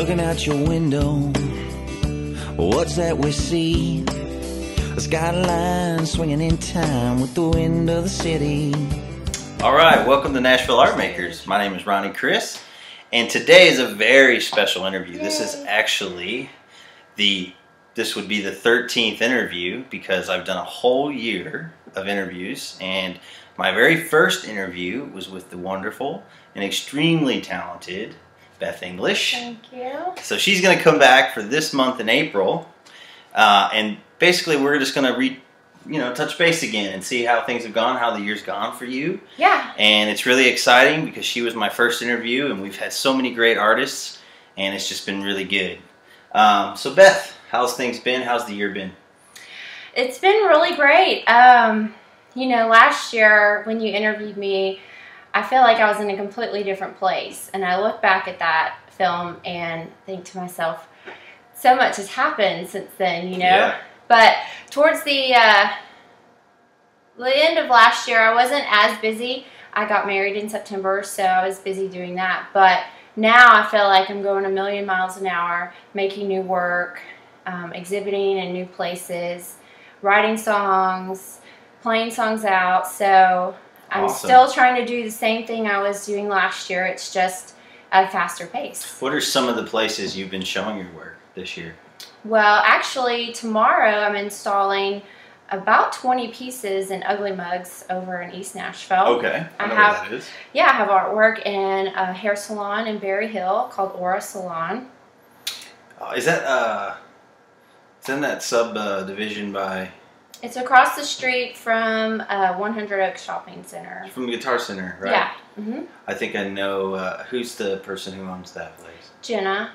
Looking out your window, what's that we see? A skyline swinging in time with the wind of the city. All right, welcome to Nashville Art Makers. My name is Ronnie Chris, and today is a very special interview. Yay. This is actually this would be the 13th interview because I've done a whole year of interviews, and my very first interview was with the wonderful and extremely talented Beth Inglish. Thank you. So she's going to come back for this month in April, and basically we're just going to touch base again and see how things have gone, how the year's gone for you. Yeah. And it's really exciting because she was my first interview, and we've had so many great artists, and it's just been really good. So Beth, how's things been? How's the year been? It's been really great. You know, last year when you interviewed me, I feel like I was in a completely different place. And I look back at that film and think to myself, so much has happened since then, you know? Yeah. But towards the end of last year, I wasn't as busy. I got married in September, so I was busy doing that. But now I feel like I'm going a million miles an hour, making new work, exhibiting in new places, writing songs, playing songs out. So I'm still trying to do the same thing I was doing last year. It's just at a faster pace. What are some of the places you've been showing your work this year? Well, actually, tomorrow I'm installing about 20 pieces in Ugly Mugs over in East Nashville. Okay, I know where that is. Yeah, I have artwork in a hair salon in Berry Hill called Aura Salon. Is that in that subdivision by? It's across the street from 100 Oaks Shopping Center. From the Guitar Center, right? Yeah. Mm-hmm. I think I know who's the person who owns that place. Jenna.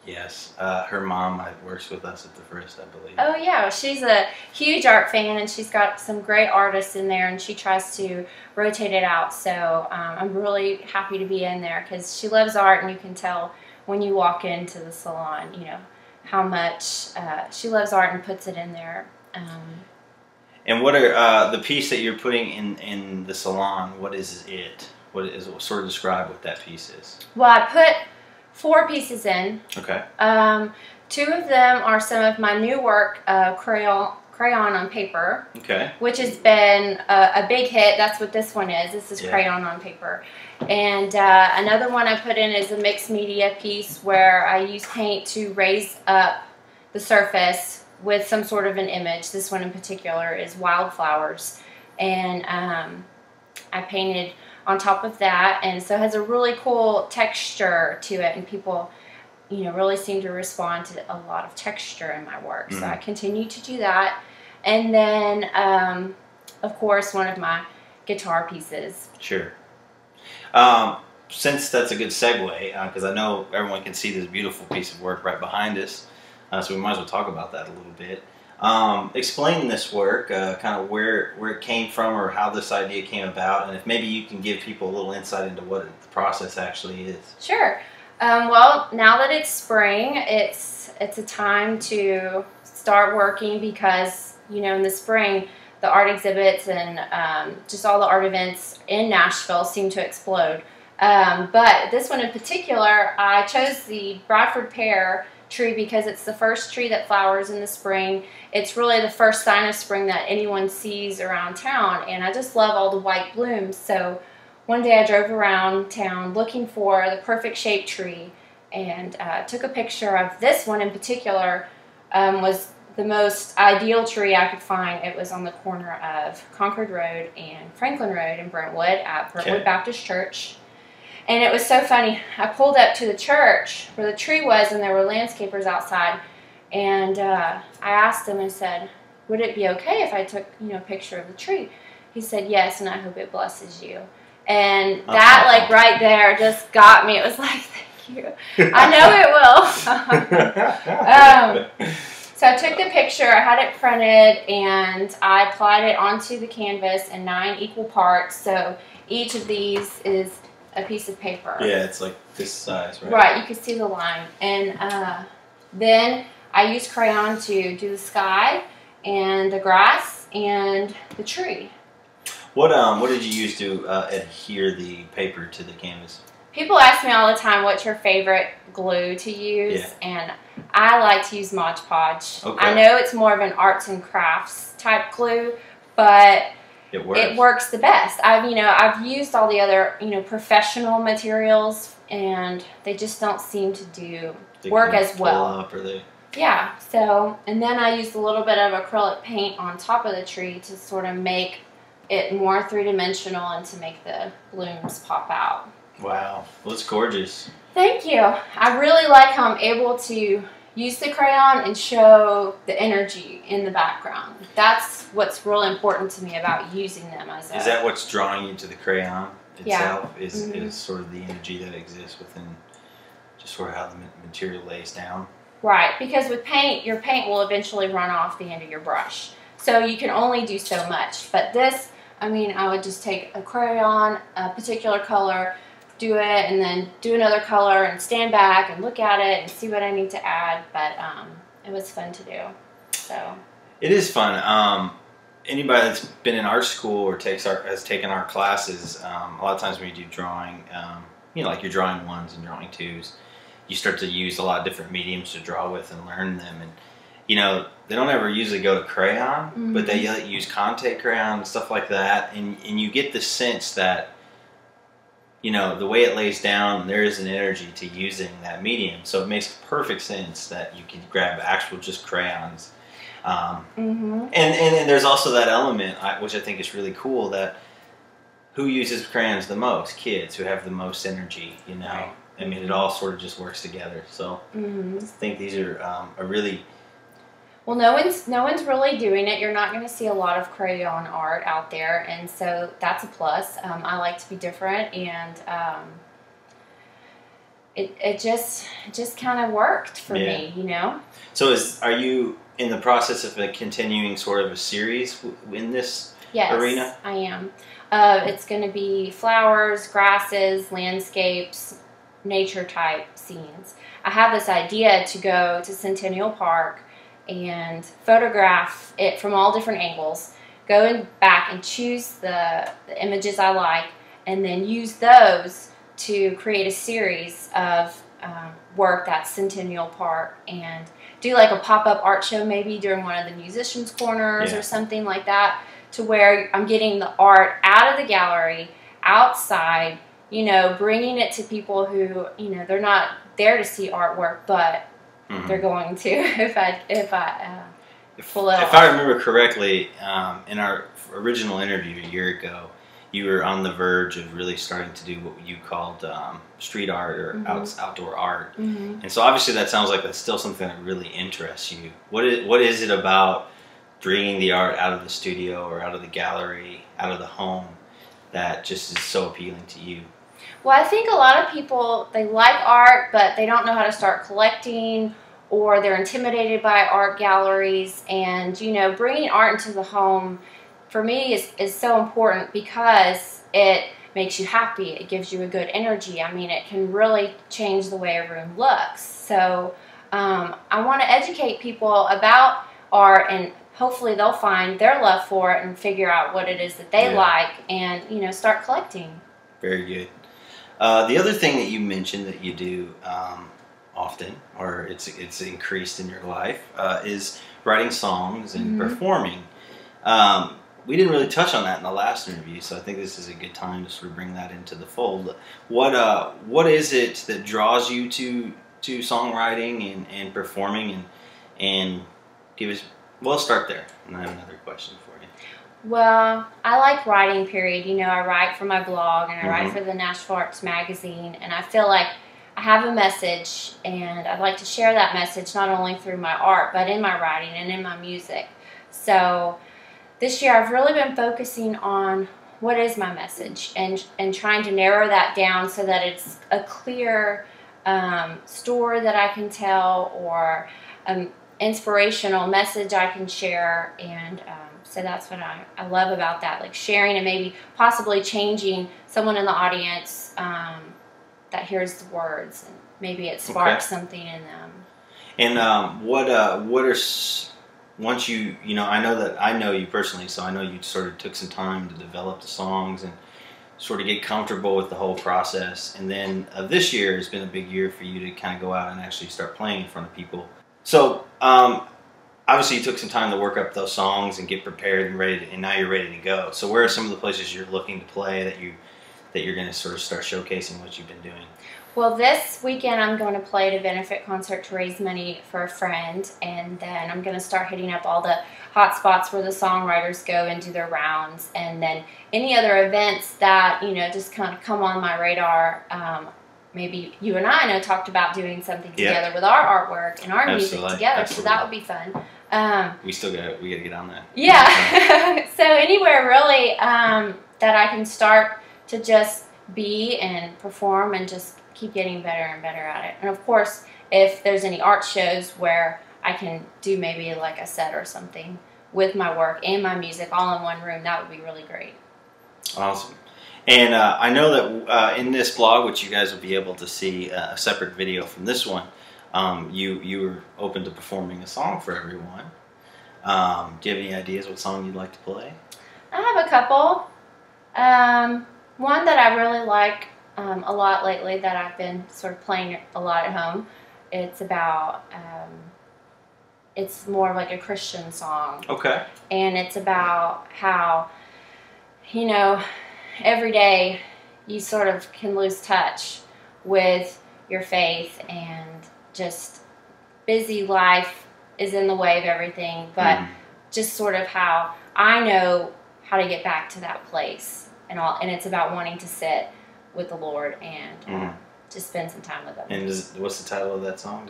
Yes, her mom works with us at the Frist, I believe. Oh yeah, she's a huge art fan, and she's got some great artists in there, and she tries to rotate it out. So I'm really happy to be in there because she loves art, and you can tell when you walk into the salon, you know, how much she loves art and puts it in there. And what are the piece that you're putting in the salon? What is it? Sort of describe what that piece is? Well, I put 4 pieces in. Okay. 2 of them are some of my new work, crayon on paper. Okay. Which has been a big hit. That's what this one is. This is crayon on paper. And another one I put in is a mixed media piece where I use paint to raise up the surface with some sort of an image. This one in particular is wildflowers. And I painted on top of that, and so it has a really cool texture to it, and people, you know, really seem to respond to a lot of texture in my work. Mm-hmm. So I continue to do that. And then, of course, one of my guitar pieces. Sure. Since that's a good segue, because I know everyone can see this beautiful piece of work right behind us, so we might as well talk about that a little bit. Explain this work, kind of where it came from or how this idea came about, and if maybe you can give people a little insight into what the process actually is. Sure. Well, now that it's spring, it's a time to start working because, you know, in the spring, the art exhibits and just all the art events in Nashville seem to explode. But this one in particular, I chose the Bradford pear tree because it's the first tree that flowers in the spring. It's really the first sign of spring that anyone sees around town, and I just love all the white blooms. So one day I drove around town looking for the perfect shaped tree, and took a picture of this one in particular. Was the most ideal tree I could find. It was on the corner of Concord Road and Franklin Road in Brentwood at Brentwood Baptist Church. And it was so funny. I pulled up to the church where the tree was, and there were landscapers outside. And I asked him and said, would it be okay if I took, you know, a picture of the tree? He said, yes, and I hope it blesses you. And that, like, right there just got me. It was like, thank you. I know it will. So I took the picture, I had it printed, and I applied it onto the canvas in 9 equal parts. So each of these is a piece of paper. Yeah, it's like this size, right? Right, you can see the line. And then I used crayon to do the sky and the grass and the tree. What did you use to adhere the paper to the canvas? People ask me all the time, what's your favorite glue to use? Yeah. And I like to use Mod Podge. Okay. I know it's more of an arts and crafts type glue, but it works the best. I've used all the other, professional materials, and they just don't seem to work as well. Yeah. So, and then I used a little bit of acrylic paint on top of the tree to sort of make it more three-dimensional and to make the blooms pop out. Wow, well, it's gorgeous. Thank you. I really like how I'm able to use the crayon and show the energy in the background. That's what's really important to me about using them. Is that what's drawing you to the crayon itself? Yeah. Is sort of the energy that exists within just sort of how the material lays down? Right, because with paint, your paint will eventually run off the end of your brush. So you can only do so much. But this, I would just take a crayon, a particular color, do it, and then do another color and stand back and look at it and see what I need to add. But it was fun to do. So it is fun. Anybody that's been in art school or has taken art classes, a lot of times when you do drawing, like you're drawing ones and drawing twos, you start to use a lot of different mediums to draw with and learn them. And they don't ever usually go to crayon, but they use Conte crayon and stuff like that, and you get the sense that the way it lays down, there is an energy to using that medium. So it makes perfect sense that you can grab actual just crayons. And there's also that element, which I think is really cool, that who uses crayons the most? Kids who have the most energy, Right. It all sort of just works together. So I think these are a really... Well, no one's really doing it. You're not going to see a lot of crayon art out there, and so that's a plus. I like to be different, and it just kind of worked for me, So are you in the process of continuing sort of a series in this arena? Yes, I am. It's going to be flowers, grasses, landscapes, nature type scenes. I have this idea to go to Centennial Park and photograph it from all different angles, go back and choose the images I like, and then use those to create a series of work at Centennial Park, and do like a pop-up art show maybe during one of the musicians' corners or something like that, to where I'm getting the art out of the gallery, outside, bringing it to people who, they're not there to see artwork, but they're going to if I pull it off. If I remember correctly, in our original interview a year ago, you were on the verge of really starting to do what you called street art or outdoor art. And so obviously that sounds like that's still something that really interests you. What is it about bringing the art out of the studio or out of the gallery, out of the home, that just is so appealing to you? Well, I think a lot of people, they like art, but they don't know how to start collecting, or they're intimidated by art galleries. And, bringing art into the home, for me, is so important because it makes you happy. It gives you a good energy. It can really change the way a room looks. So I want to educate people about art, and hopefully they'll find their love for it and figure out what it is that they like, and, start collecting. Very good. The other thing that you mentioned that you do often, or it's increased in your life, is writing songs and performing. We didn't really touch on that in the last interview, so I think this is a good time to sort of bring that into the fold. What is it that draws you to songwriting and performing, and give us... Well, let's start there, and I have another question for you. Well, I like writing, period. I write for my blog, and I write for the Nashville Arts magazine, and I feel like I have a message, and I'd like to share that message not only through my art, but in my writing and in my music. So this year I've really been focusing on what is my message, and trying to narrow that down so that it's a clear story that I can tell, or inspirational message I can share. And so that's what I love about that, like sharing and maybe possibly changing someone in the audience that hears the words, and maybe it sparks something in them. And what are, once I know you personally, so I know you sort of took some time to develop the songs, and sort of get comfortable with the whole process. And then this year has been a big year for you to kind of go out and actually start playing in front of people. So obviously you took some time to work up those songs and get prepared and ready, and now you're ready to go. So where are some of the places you're looking to play that you're going to sort of start showcasing what you've been doing? Well, this weekend I'm going to play at a benefit concert to raise money for a friend, and then I'm going to start hitting up all the hot spots where the songwriters go and do their rounds, and then any other events that, you know, just kind of come on my radar. Maybe you and I know talked about doing something together with our artwork and our music together, so that would be fun. We got to get on that. Yeah. So anywhere really that I can start to just be and perform and just keep getting better and better at it. And of course, if there's any art shows where I can do maybe like a set or something with my work and my music all in one room, that would be really great. Awesome. And I know that in this blog, which you guys will be able to see a separate video from this one, you were open to performing a song for everyone. Do you have any ideas what song you'd like to play? I have a couple. One that I really like a lot lately that I've been sort of playing a lot at home. It's about, it's more like a Christian song. Okay. And it's about how, you know, every day you sort of can lose touch with your faith, and just busy life is in the way of everything, but just sort of how I know how to get back to that place and all, and it's about wanting to sit with the Lord and just spend some time with Him. And what's the title of that song?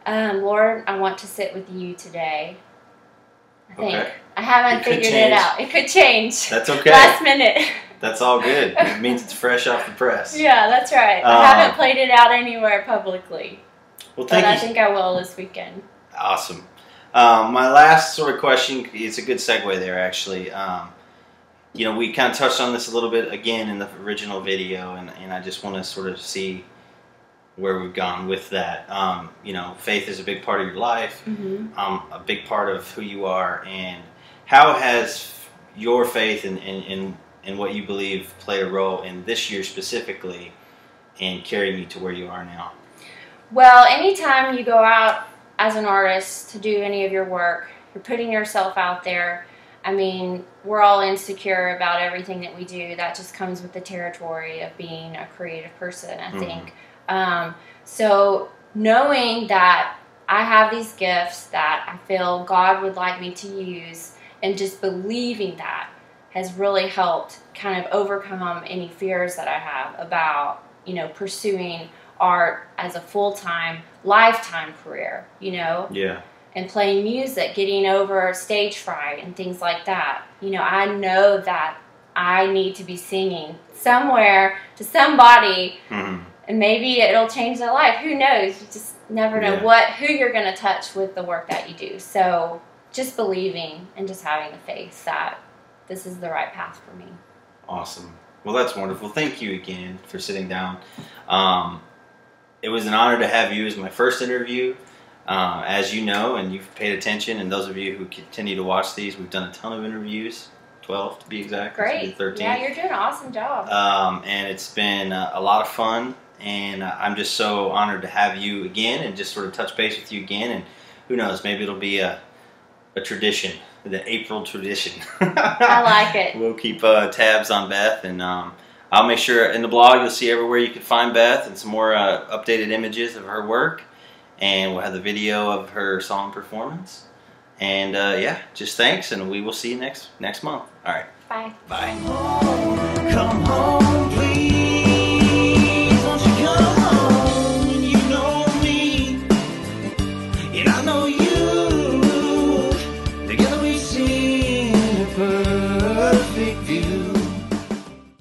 Lord, I want to sit with you today. I think. Okay. I haven't figured it out. It could change. That's okay. Last minute. That's all good. It means it's fresh off the press. Yeah, that's right. I haven't played it out anywhere publicly. Well, thank you. I think I will this weekend. Awesome. My last sort of question, it's a good segue there, actually. You know, we kind of touched on this a little bit again in the original video, and I just want to sort of see where we've gone with that. You know, faith is a big part of your life, a big part of who you are, and how has your faith and what you believe play a role in this year specifically and carrying you to where you are now? Well, anytime you go out as an artist to do any of your work, you're putting yourself out there. I mean, we're all insecure about everything that we do. That just comes with the territory of being a creative person, I think. So knowing that I have these gifts that I feel God would like me to use, and just believing that has really helped kind of overcome any fears that I have about, you know, pursuing art as a full-time, lifetime career, you know? Yeah. And playing music, getting over stage fright and things like that. You know, I know that I need to be singing somewhere to somebody, and maybe it'll change their life. Who knows? You just never know who you're going to touch with the work that you do. So just believing and just having the faith that this is the right path for me. Awesome. Well, that's wonderful. Thank you again for sitting down. It was an honor to have you as my first interview. As you know, and you've paid attention, and those of you who continue to watch these, we've done a ton of interviews, 12 to be exact. Great. 13. Yeah, you're doing an awesome job. And it's been a lot of fun, and I'm just so honored to have you again and just sort of touch base with you again, and who knows, maybe it'll be a tradition, the April tradition. I like it. We'll keep tabs on Beth, and I'll make sure in the blog you'll see everywhere you can find Beth and some more updated images of her work. And we'll have the video of her song performance. And yeah, just thanks, and we will see you next month. All right. Bye. Bye. Come home.